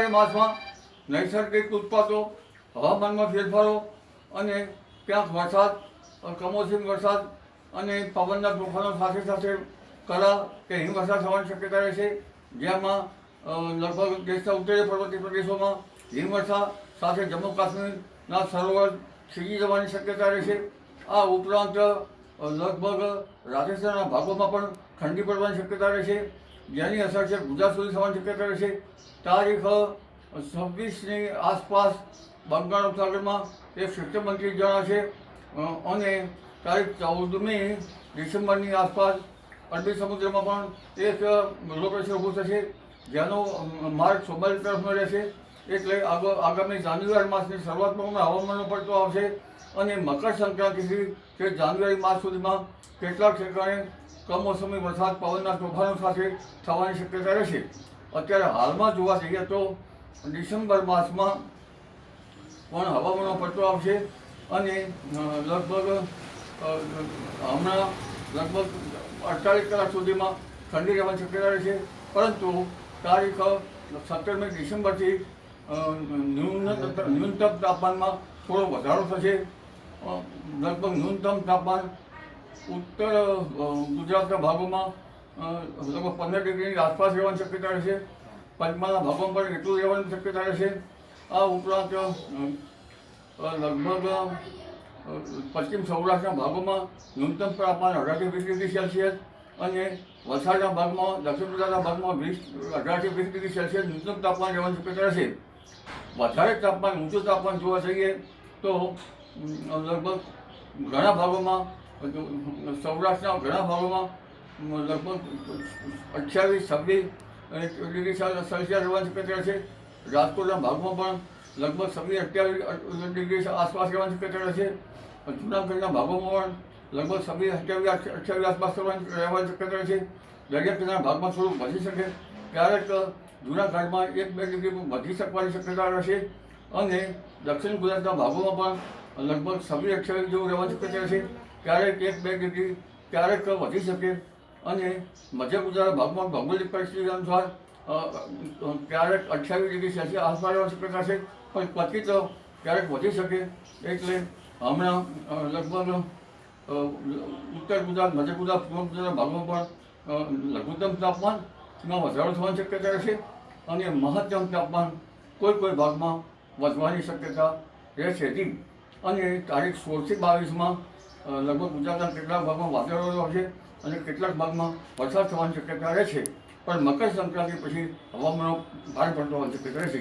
જાન્યુઆરી માસમાં નૈસર્ગિક ઉત્પાદો, હવામાનમાં ફેરફારો અને ક્યાંક વરસાદ, કમોસમી વરસાદ અને પવનના તોફાનો સાથે સાથે કરા કે હિમવર્ષા થવાની શક્યતા રહેશે, જેમાં લગભગ દેશના ઉત્તરીય પર્વતીય પ્રદેશોમાં હિમવર્ષા સાથે જમ્મુ કાશ્મીરના સરોવર થીજી જવાની શક્યતા રહેશે. આ ઉપરાંત લગભગ રાજસ્થાનના ભાગોમાં પણ ઠંડી પડવાની શક્યતા રહેશે, જેની અસર છે ગુજરાત સુધી થવાની શક્યતા રહેશે. તારીખ 26ની આસપાસ બંગાળ ઉપસાગરમાં એક સિસ્ટમ બનતી જણાશે અને તારીખ 14મી ડિસેમ્બરની આસપાસ અરબી સમુદ્રમાં પણ એક લો પ્રેશર ઊભું થશે, જેનો માર્ગ સોમાલી તરફનો રહેશે. એટલે આગામી જાન્યુઆરી માસની શરૂઆતમાં હવામાનનો પડતો આવશે અને મકર સંક્રાંતિથી તે જાન્યુઆરી માસ સુધીમાં કેટલાક ઠેકાણે કમોસમી વરસાદ, પવનના તોફાનો સાથે થવાની શક્યતા રહેશે. અત્યારે હાલમાં જોવા જઈએ તો ડિસેમ્બર માસમાં પણ હવામાનનો પડતો આવશે અને લગભગ હમણાં લગભગ 48 કલાક સુધીમાં ઠંડી રહેવાની શક્યતા રહેશે. પરંતુ તારીખ 17મી ડિસેમ્બરથી ન્યૂનતમ તાપમાનમાં થોડો વધારો થશે. લગભગ ન્યૂનતમ તાપમાન ઉત્તર ગુજરાતના ભાગોમાં લગભગ 15 ડિગ્રીની આસપાસ રહેવાની શક્યતા રહેશે. પંચમહાલના ભાગોમાં પણ એટલું રહેવાની શક્યતા રહેશે. આ ઉપરાંત લગભગ પશ્ચિમ સૌરાષ્ટ્રના ભાગોમાં ન્યૂનતમ તાપમાન 18 થી 20 ડિગ્રી સેલ્સિયસ અને વલસાડના ભાગમાં, દક્ષિણ ગુજરાતના ભાગમાં 18 થી 20 ડિગ્રી સેલ્સિયસ ન્યૂનતમ તાપમાન રહેવાની શક્યતા રહેશે. વધારે તાપમાન, ઊંચું તાપમાન જોવા જઈએ તો લગભગ ઘણા ભાગોમાં, સૌરાષ્ટ્રના ઘણા ભાગોમાં લગભગ 28-26 ડિગ્રી સેલ્સિયસ રહેવાની શક્યતા રહેશે. રાજકોટના ભાગમાં પણ લગભગ 26-28 ડિગ્રી આસપાસ રહેવાની શક્યતા રહેશે. જૂનાગઢના ભાગોમાં પણ લગભગ 27-28 આસપાસ રહેવાની શક્યતા રહેશે. દરિયા કિનારાના ભાગમાં થોડુંક વધી શકે, ક્યારેક જૂનાગઢમાં 1-2 ડિગ્રી વધી શકવાની શક્યતા રહેશે અને દક્ષિણ ગુજરાતના ભાગોમાં પણ લગભગ 26-28 જેવું રહેવાની શક્યતા રહેશે. ક્યારેક 1-2 ડિગ્રી ક્યારેક વધી શકે અને મધ્ય ગુજરાતના ભાગમાં ભૌગોલિક પરિસ્થિતિ અનુસાર ક્યારેક 28 ડિગ્રી સેલ્સિયસ આસપાસ રહેવાની શક્યતા છે, પણ પછી તો ક્યારેક વધી શકે. એટલે હમણાં લગભગ ઉત્તર ગુજરાત, મધ્ય ગુજરાત, પૂર્વ ગુજરાતના ભાગોમાં પણ લઘુત્તમ તાપમાનમાં વધારો થવાની શક્યતા રહેશે અને મહત્તમ તાપમાન કોઈ ભાગમાં વધવાની શક્યતા રહેશે. અને તારીખ 16 થી 22માં લગભગ ગુજરાતના કેટલાક ભાગમાં વાદળો આવશે અને કેટલાક ભાગમાં વરસાદ થવાની શક્યતા રહેશે. પણ મકર સંક્રાંતિ પછી હવામાનનો ભારે પડતો હોવાની શક્યતા રહેશે.